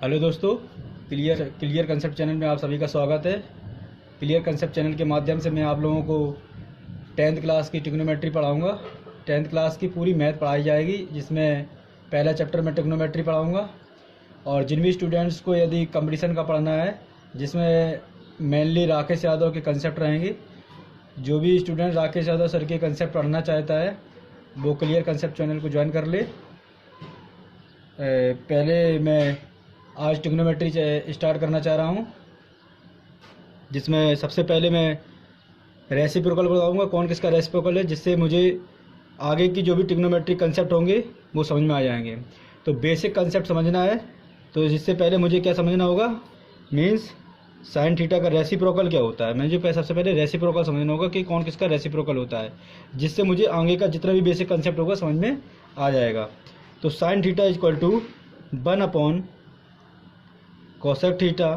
Hello दोस्तों, clear concept channel में आप सभी का स्वागत है। क्लियर कंसेप्ट चैनल के माध्यम से मैं आप लोगों को 10th क्लास की ट्रिग्नोमेट्री पढ़ाऊंगा। 10th क्लास की पूरी मैथ पढ़ाई जाएगी, जिसमें पहला चैप्टर में ट्रिग्नोमेट्री पढ़ाऊंगा। और जिन भी स्टूडेंट्स को यदि कंपटीशन का पढ़ना है, जिसमें मेनली राकेश यादव के कंसेप्ट रहेंगे, जो भी स्टूडेंट राकेश यादव सर के कंसेप्ट पढ़ना चाहता है वो क्लियर कंसेप्ट चैनल को ज्वाइन कर ले। पहले मैं आज ट्रिग्नोमेट्री स्टार्ट करना चाह रहा हूँ, जिसमें सबसे पहले मैं रेसिप्रोकल बताऊँगा, कौन किसका रेसिप्रोकल है, जिससे मुझे आगे की जो भी ट्रिग्नोमेट्री कंसेप्ट होंगे वो समझ में आ जाएंगे। तो बेसिक कंसेप्ट समझना है, तो इससे पहले मुझे क्या समझना होगा, मीन्स साइन थीटा का रेसिप्रोकल क्या होता है। मुझे सबसे पहले रेसिप्रोकल समझना होगा कि कौन किसका रेसिप्रोकल होता है, जिससे मुझे आगे का जितना भी बेसिक कंसेप्ट होगा समझ में आ जाएगा। तो sine theta is equal to 1 upon cosec theta,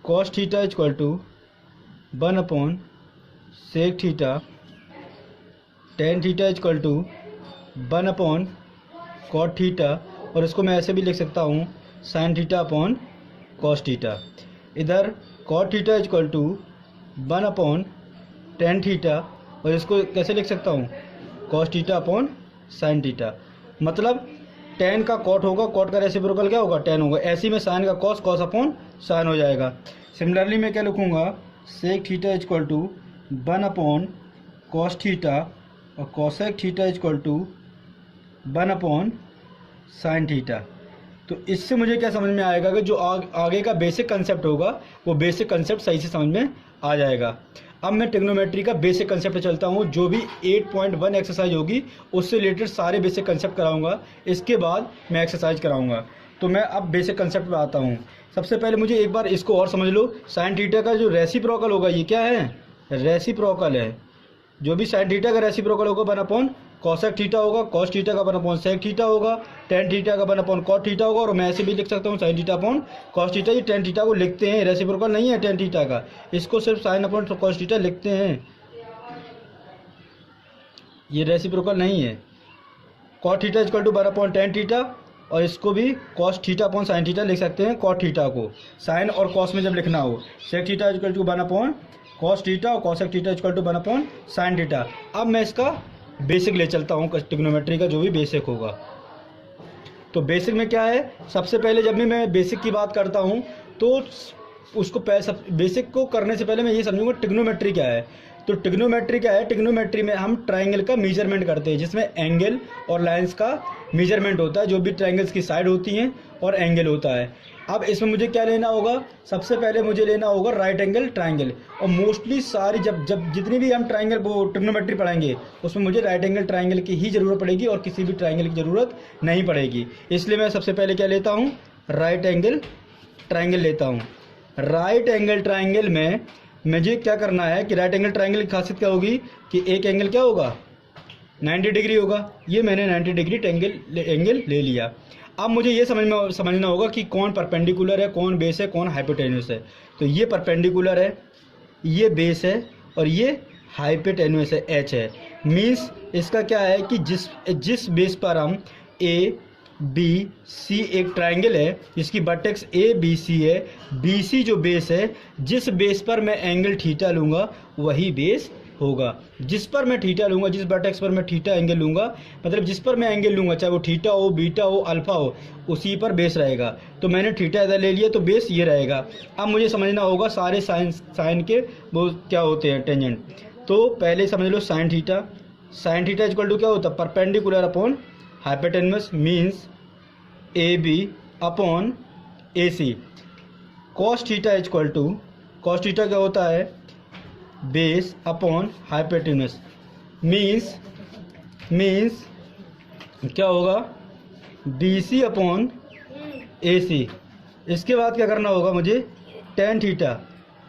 cos theta is equal to 1 upon sec theta, tan theta is equal to 1 upon cot theta, और इसको मैं ऐसे भी लिख सकता हूँ sine theta upon cos theta. इधर cot theta is equal to 1 upon tan theta, और इसको कैसे लिख सकता हूँ, cos theta upon sine theta. मतलब टेन का कॉट होगा, कॉट का रेसिप्रोकल क्या होगा, टेन होगा। ऐसे में साइन का कॉस, कॉस अपॉन साइन हो जाएगा। सिमिलरली मैं क्या लिखूँगा, sec theta is equal to 1 upon cos theta, और cosec theta is equal to 1 upon sine theta. तो इससे मुझे क्या समझ में आएगा कि जो आगे का बेसिक कंसेप्ट होगा वो बेसिक कंसेप्ट सही से समझ में आ जाएगा। अब मैं ट्रिग्नोमेट्री का बेसिक कंसेप्ट चलता हूँ। जो भी 8.1 एक्सरसाइज होगी उससे रिलेटेड सारे बेसिक कंसेप्ट कराऊंगा, इसके बाद मैं एक्सरसाइज कराऊंगा। तो मैं अब बेसिक कंसेप्ट पे आता हूँ। सबसे पहले मुझे एक बार इसको और समझ लो, साइन थीटा का जो रेसिप्रोकल होगा ये क्या है, रेसिप्रोकल है। जो भी साइन थीटा का रेसिप्रोकल होगा 1 अपॉन कॉसेक थीटा होगा, कॉस थीटा का 1 अपॉन सेक थीटा होगा, टेन थीटा का 1 अपॉन कॉट थीटा होगा, और मैं ऐसे भी लिख सकता हूँ sine theta upon cos theta. ये टेन थीटा को लिखते हैं, रेसिप्रोकल नहीं है टेन थीटा का, इसको सिर्फ साइन अपॉन कॉस थीटा लिखते हैं, ये रेसिप्रोकल नहीं है। Cot theta equal to 1 upon tan theta, और इसको भी cos theta upon sine theta लिख सकते हैं, कॉट थीटा को साइन और कॉस में जब लिखना हो। Sec theta equal to 1 upon cos theta, और cosec theta equal to 1 upon sine theta. अब मैं इसका बेसिक ले चलता हूँ, ट्रिग्नोमेट्री का जो भी बेसिक होगा। तो बेसिक में क्या है, सबसे पहले जब भी मैं बेसिक की बात करता हूँ तो उसको बेसिक को करने से पहले मैं ये समझूंगा ट्रिग्नोमेट्री क्या है। तो ट्रिग्नोमेट्री क्या है, ट्रिग्नोमेट्री में हम ट्राइंगल का मेजरमेंट करते हैं, जिसमें एंगल और लाइंस का मेजरमेंट होता है, जो भी ट्राइंगल्स की साइड होती हैं और एंगल होता है। अब इसमें मुझे क्या लेना होगा, सबसे पहले मुझे लेना होगा राइट एंगल ट्राइंगल। और मोस्टली सारी जब जितनी भी हम ट्राइंगल वो ट्रिग्नोमेट्री पढ़ाएंगे उसमें मुझे राइट एंगल ट्राइंगल की ही ज़रूरत पड़ेगी, और किसी भी ट्राइंगल की ज़रूरत नहीं पड़ेगी। इसलिए मैं सबसे पहले क्या लेता हूँ, राइट एंगल ट्राइंगल लेता हूँ। राइट एंगल ट्राइंगल में मुझे क्या करना है कि राइट एंगल ट्राइंगल की खासियत क्या होगी कि एक एंगल क्या होगा, 90 डिग्री होगा। ये मैंने 90 डिग्री एंगल ले लिया। अब मुझे ये समझना होगा कि कौन परपेंडिकुलर है, कौन बेस है, कौन हाइपोटेन्यूस है। तो ये परपेंडिकुलर है, ये बेस है, और ये हाइपोटेन्यूस है, एच है। मीन्स इसका क्या है कि जिस बेस पर हम ए बी सी, एक ट्राइंगल है जिसकी वर्टेक्स ए बी सी है, बी सी जो बेस है, जिस बेस पर मैं एंगल थीटा लूँगा वही बेस होगा। जिस पर मैं थीटा लूँगा, जिस वर्टेक्स पर मैं थीटा एंगल लूँगा, मतलब जिस पर मैं एंगल लूँगा, चाहे वो थीटा हो, बीटा हो, अल्फा हो, उसी पर बेस रहेगा। तो मैंने थीटा इधर ले लिया तो बेस ये रहेगा। अब मुझे समझना होगा सारे साइन के वो क्या होते हैं, टेंजेंट। तो पहले समझ लो sine theta. Sine theta equal to क्या होता है, perpendicular upon hypotenuse, means A B upon A C. Cos theta equal to, cos theta क्या होता है, बेस अपॉन हाइपोटेन्यूस, मीन्स क्या होगा, बी सी अपॉन ए सी। इसके बाद क्या करना होगा मुझे, टेन थीटा,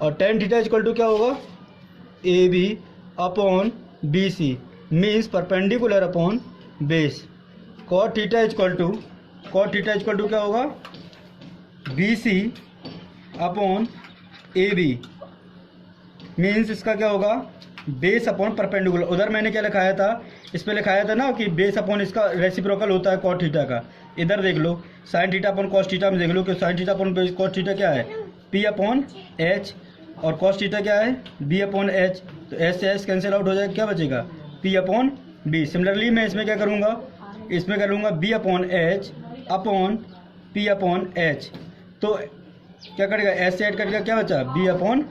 और टेन थीटा इक्वल टू क्या होगा, A B upon B C, means perpendicular upon base. Cot theta equal to क्या होगा, B C upon A B, means इसका क्या होगा, बेस अपॉन परपेंडिकुलर। उधर मैंने क्या लिखाया था, इस पे लिखाया था ना कि बेस अपॉन इसका रेसिप्रोकल होता है कॉट थीटा का, इधर देख लो sine theta upon cos theta में देख लो कि sine theta upon cos theta क्या है, पी अपॉन एच, और कॉस थीटा क्या है, बी अपॉन एच। तो एच से एच कैंसिल आउट हो जाएगा, क्या बचेगा, पी अपॉन बी। सिमिलरली मैं इसमें क्या करूँगा, इसमें कर लूँगा B upon H upon P upon H. तो क्या करेगा, एच से ऐड करेगा, क्या बचा, बी अपॉन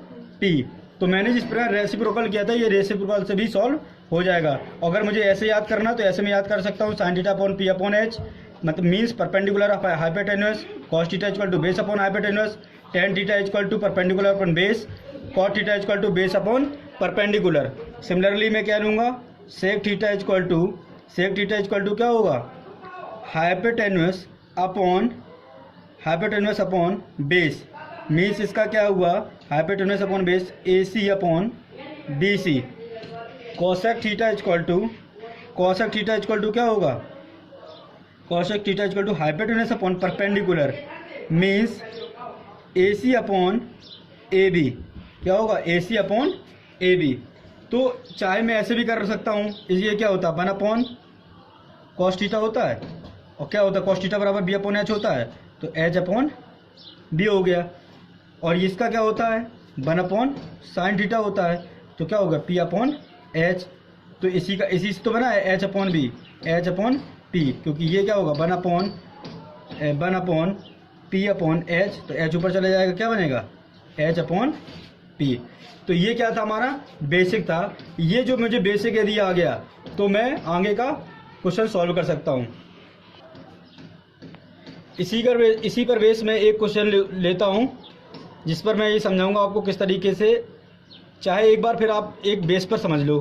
पी। तो मैंने जिस प्रकार रेसिप्रोकल किया था ये रेसिप्रोकल से भी सॉल्व हो जाएगा। अगर मुझे ऐसे याद करना तो ऐसे में याद कर सकता हूँ, sine theta upon P upon H मतलब means perpendicular of hypotenuse, cos theta equal to base upon hypotenuse, tan theta equal to perpendicular upon base, cot theta equal to base upon perpendicular. Similarly मैं क्या लूँगा, सेक theta equal to क्या होगा, hypotenuse upon base, means इसका क्या हुआ, hypotenuse upon base A C upon B C. Cosec theta equal to क्या होगा, cosec theta equal to hypotenuse upon perpendicular, means A C upon A B, क्या होगा, ए C upon A B. तो चाहे मैं ऐसे भी कर सकता हूँ, इसलिए क्या होता है, वन अपॉन कॉस थीटा होता है, और क्या होता है, कॉस थीटा बराबर बी अपॉन एच होता है, तो एच अपॉन बी हो गया। और इसका क्या होता है, वन अपॉन साइन थीटा होता है, तो क्या होगा, पी अपॉन एच। तो इसी से तो बना है H upon B, H upon P, क्योंकि ये क्या होगा, one upon P upon H, तो एच ऊपर चला जाएगा, क्या बनेगा, एच अपॉन पी। तो ये क्या था, हमारा बेसिक था। ये जो मुझे बेसिक यदि आ गया तो मैं आगे का क्वेश्चन सॉल्व कर सकता हूँ। इसी पर बेस में एक क्वेश्चन लेता हूँ, जिस पर मैं ये समझाऊंगा आपको किस तरीके से, चाहे एक बार फिर आप एक बेस पर समझ लो।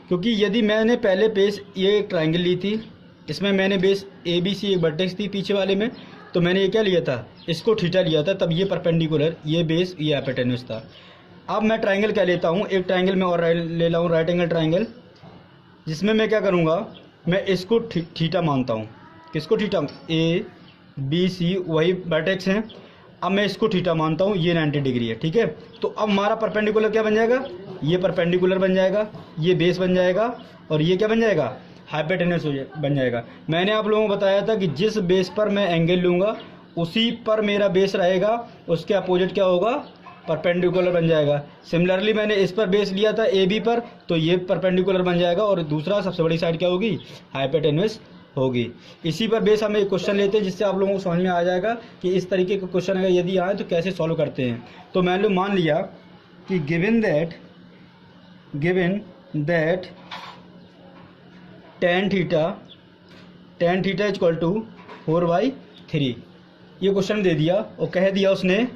क्योंकि यदि मैंने पहले बेस ये एक ट्राइंगल ली थी, इसमें मैंने बेस ए बी सी एक वर्टेक्स थी पीछे वाले में, तो मैंने ये क्या लिया था, इसको थीटा लिया था, तब ये परपेंडिकुलर, ये बेस, ये हाइपोटेन्यूस था। अब मैं ट्राइंगल क्या लेता हूँ, एक ट्राइंगल में और ले लाऊँ, राइट एंगल ट्राइंगल, जिसमें मैं क्या करूँगा, मैं इसको थीटा मानता हूँ। किसको थीटा, ए बी सी वही वर्टेक्स हैं, अब मैं इसको थीटा मानता हूँ, ये 90 डिग्री है, ठीक है। तो अब हमारा परपेंडिकुलर क्या बन जाएगा, ये परपेंडिकुलर बन जाएगा, ये बेस बन जाएगा, और ये क्या बन जाएगा, हाइपोटेन्यूस बन जाएगा। मैंने आप लोगों को बताया था कि जिस बेस पर मैं एंगल लूँगा उसी पर मेरा बेस रहेगा, उसके अपोजिट क्या होगा, परपेंडिकुलर बन जाएगा। सिमिलरली मैंने इस पर बेस लिया था ए बी पर, तो ये परपेंडिकुलर बन जाएगा, और दूसरा सबसे बड़ी साइड क्या होगी, हाइपोटेन्यूस होगी। इसी पर बेस हम एक क्वेश्चन लेते हैं, जिससे आप लोगों को समझ में आ जाएगा कि इस तरीके के क्वेश्चन अगर यदि आए तो कैसे सॉल्व करते हैं। तो मैंने मान लिया कि given that tan theta equal to 4/3, ये क्वेश्चन दे दिया और कह दिया उसने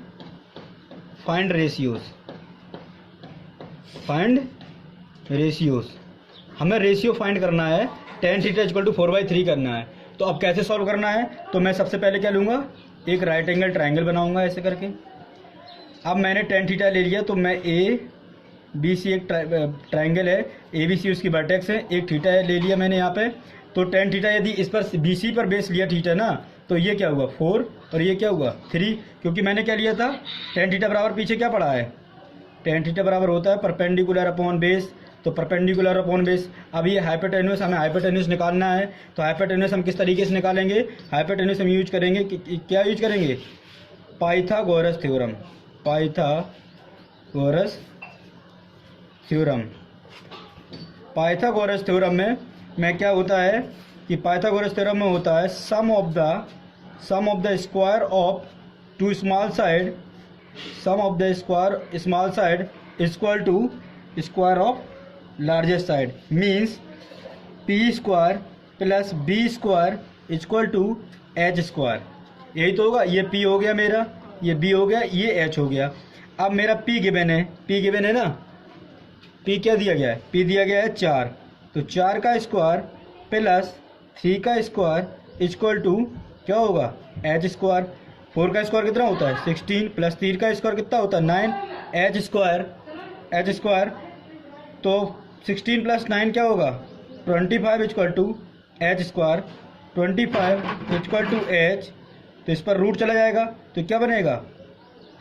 फाइंड रेशियोज, हमें रेशियो फाइंड करना है, टेन थीटा इक्वल टू 4/3 करना है। तो अब कैसे सॉल्व करना है, तो मैं सबसे पहले क्या लूँगा, एक राइट एंगल ट्राइंगल बनाऊंगा ऐसे करके। अब मैंने टेन थीटा ले लिया, तो मैं ए बी सी एक ट्राइंगल है, ए बी सी उसकी वर्टेक्स है, एक थीटा ले लिया मैंने यहाँ पे। तो टेन थीटा यदि इस पर बी सी पर बेस लिया थीटा ना, तो ये क्या हुआ 4 और ये क्या हुआ 3, क्योंकि मैंने क्या लिया था, टेन थीटा बराबर पीछे क्या पड़ा है, टेन थीटा बराबर होता है परपेंडिकुलर अपॉन बेस, तो परपेंडिकुलर अपॉन बेस। अब ये हाइपोटेन्यूस, हमें हाइपोटेन्यूस निकालना है, तो हाइपोटेन्यूस हम किस तरीके से निकालेंगे, हाइपोटेन्यूस हम यूज करेंगे क्या यूज करेंगे, पाइथागोरस थ्योरम में क्या होता है कि पाइथागोरस थ्योरम में होता है sum of the square of two small side, sum of the small side equal to square of largest side, means P square plus B square equal to H square. यही तो होगा, ये P हो गया मेरा, ये बी हो गया, ये एच हो गया। अब मेरा पी गिवन है ना, पी क्या दिया गया है, पी दिया गया है 4, तो 4 का स्क्वायर प्लस 3 का स्क्वायर इक्वल टू क्या होगा, एच स्क्वायर। 4 का स्क्वायर कितना होता है 16, प्लस 3 का स्क्वायर कितना होता है 9, एच स्क्वायर। तो 16 प्लस 9 क्या होगा 25 equal to H square, 25 equal to H, तो इस पर रूट चला जाएगा, तो क्या बनेगा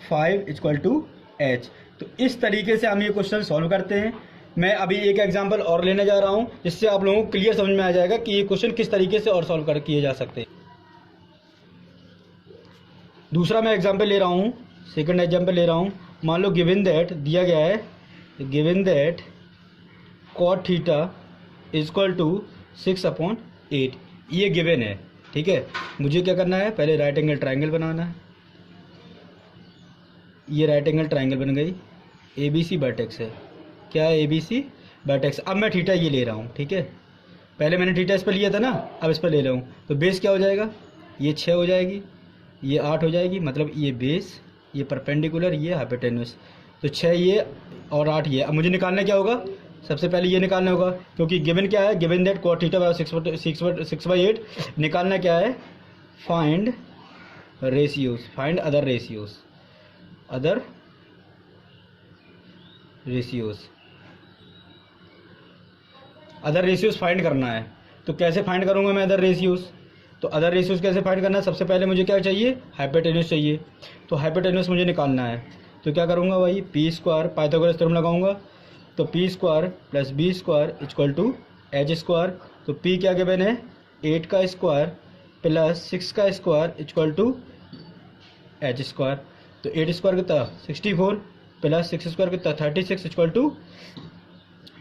5 इक्वल टू एच। तो इस तरीके से हम ये क्वेश्चन सॉल्व करते हैं। मैं अभी एक एग्जांपल और लेने जा रहा हूँ, जिससे आप लोगों को क्लियर समझ में आ जाएगा कि ये क्वेश्चन किस तरीके से और सॉल्व किए जा सकते हैं। दूसरा मैं एग्जांपल ले रहा हूँ, सेकंड एग्जांपल ले रहा हूँ। मान लो गिवन दैट दिया गया है, given that cot theta equal to 6/8, ये गिवन है, ठीक है। मुझे क्या करना है, पहले राइट एंगल ट्राइंगल बनाना है। ये राइट एंगल ट्राइंगल बन गई, ABC वर्टेक्स है, क्या है ABC वर्टेक्स। अब मैं थीटा ये ले रहा हूँ, ठीक है। पहले मैंने थीटा इस पर लिया था ना, अब इस पर ले रहा हूँ, तो बेस क्या हो जाएगा, ये 6 हो जाएगी, ये 8 हो जाएगी, मतलब ये बेस, ये परपेंडिकुलर, ये हाइपोटेन्यूस। तो 6 ये और 8 ये। अब मुझे निकालना क्या होगा, सबसे पहले ये निकालना होगा, क्योंकि गिवन क्या है, गिवन दैट कॉट थीटा बराबर 6/8। निकालना क्या है, find ratios, find other ratios, other ratios, other ratios find करना है। तो कैसे फाइंड करूंगा मैं अदर रेशियोज, तो अदर रेशियोज कैसे फाइंड करना है, सबसे पहले मुझे क्या चाहिए, हाइपोटेन्यूस चाहिए। तो हाइपोटेन्यूस मुझे निकालना है, तो क्या करूंगा भाई, p² पाइथागोरस थ्योरम लगाऊंगा, तो p² + b² equal to h²। तो p क्या गिवन है, 8 का स्क्वायर प्लस 6 का स्क्वायर इक्वल टू h²। तो 8² कितना 64 प्लस 6² कितना 36 इक्वल टू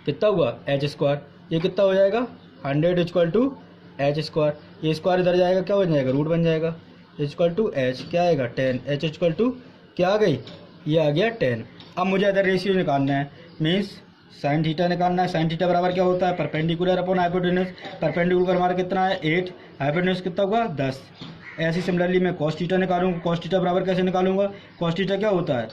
कितना हुआ h²। ये कितना हो जाएगा 100 इक्वल टू h²। ये स्क्वायर इधर जाएगा, क्या बन जाएगा, रूट बन जाएगा, इक्वल टू h क्या आएगा 10, h इक्वल टू क्या आ गई, ये आ गया 10। अब मुझे अदर रेशियो निकालना है, मीन्स साइन थीटा निकालना है। साइन थीटा बराबर क्या होता है, परपेंडिकुलर अपॉन हाइपोटेन्यूस। परपेंडिकुलर हमारा कितना है 8, हाइपोटेन्यूस कितना होगा 10। ऐसे सिमिलरली मैं कॉस थीटा निकालूंगा, कॉस थीटा बराबर कैसे निकालूंगा, कॉस थीटा क्या होता है,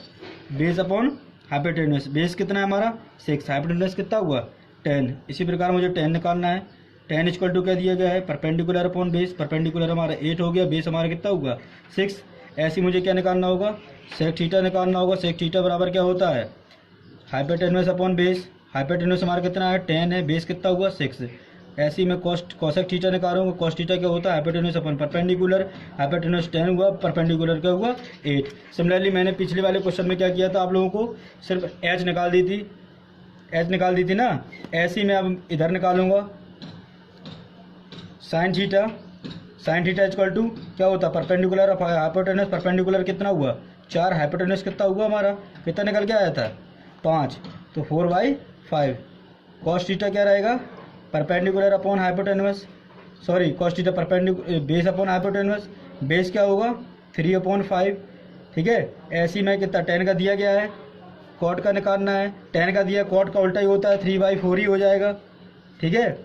बेस अपॉन हाइपोटेन्यूस। बेस कितना है हमारा 6, हाइपोटेन्यूस कितना हुआ 10। इसी प्रकार मुझे 10 निकालना है, 10 इक्वल टू क्या दिया गया है, परपेंडिकुलर अपॉन बेस। परपेंडिकुलर हमारा 8 हो गया, बेस हमारा कितना होगा 6। ऐसे मुझे क्या निकालना होगा, सेक थीटा निकालना होगा। सेक थीटा बराबर क्या होता है, हाइपोटेन्यूस अपॉन बेस। हाइपोटेन्यूस हमारा कितना है 10 है, बेस कितना हुआ 6। ऐसे ही मैं कॉसेक थीटा निकालूंगा। कॉस थीटा क्या होता है, हाइपोटेन्यूस अपॉन परपेंडिकुलर। हाइपोटेन्यूस 10 हुआ, परपेंडिकुलर क्या हुआ 8। सिमिलरली मैंने पिछले वाले क्वेश्चन में क्या किया था, आप लोगों को सिर्फ एच निकाल दी थी, एच निकाल दी थी ना। ऐसे ही मैं अब इधर निकालूंगा sine theta. Sine theta equal to क्या होता है, परपेंडिकुलर ऑफ हाइपोटेन्यूस। परपेंडिकुलर कितना हुआ 4, हाइपोटेन्यूस कितना हुआ हमारा, कितना निकल के आया था 5, तो 4/5। कॉस थीटा क्या रहेगा, perpendicular upon hypotenuse, sorry cos theta perpendicular base upon hypotenuse. Base क्या होगा 3/5, ठीक है। ऐसे ही मैं कितना 10 का दिया गया है, कॉट का निकालना है, 10 का दिया, कॉट का उल्टा ही होता है 3/4 ही हो जाएगा, ठीक है।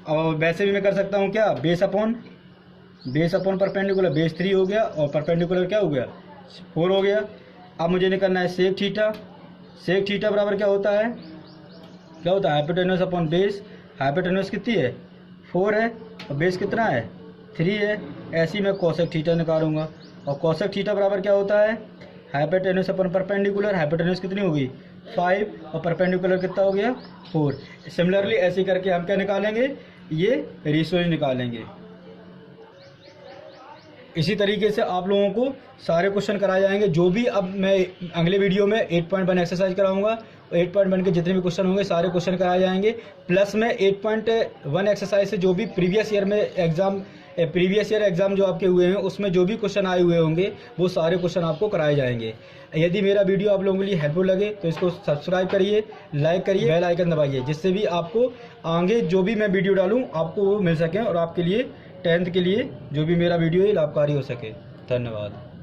और वैसे भी मैं कर सकता हूँ क्या, बेस अपॉन परपेंडिकुलर, बेस 3 हो गया और परपेंडिकुलर क्या हो गया 4 हो गया। अब मुझे निकालना है सेक थीटा। सेक थीटा बराबर क्या होता है, हाइपोटेन्यूस अपॉन बेस। हाइपोटेन्यूस कितनी है 4 है और बेस कितना है 3 है। ऐसे ही मैं कोसेक थीटा निकालूंगा, और कोसेक थीटा बराबर क्या होता है, हाइपोटेन्यूस अपॉन परपेंडिकुलर। हाइपोटेन्यूस कितनी होगी 5 और परपेंडिकुलर कितना हो गया 4। सिमिलरली ऐसे करके हम क्या निकालेंगे, ये रेशियो निकालेंगे। इसी तरीके से आप लोगों को सारे क्वेश्चन कराए जाएंगे। जो भी अब मैं अगले वीडियो में 8.1 एक्सरसाइज कराऊंगा, 8.1 के जितने भी क्वेश्चन होंगे सारे क्वेश्चन कराए जाएंगे। प्लस में 8.1 एक्सरसाइज से जो भी प्रीवियस ईयर एग्जाम जो आपके हुए हैं उसमें जो भी क्वेश्चन आए हुए होंगे वो सारे क्वेश्चन आपको कराए जाएंगे। यदि मेरा वीडियो आप लोगों के लिए हेल्पफुल लगे तो इसको सब्सक्राइब करिए, लाइक करिए, बेल आइकन दबाइए, जिससे भी आपको आगे जो भी मैं वीडियो डालूँ आपको वो मिल सके और आपके लिए 10th के लिए जो भी मेरा वीडियो है लाभकारी हो सके। धन्यवाद।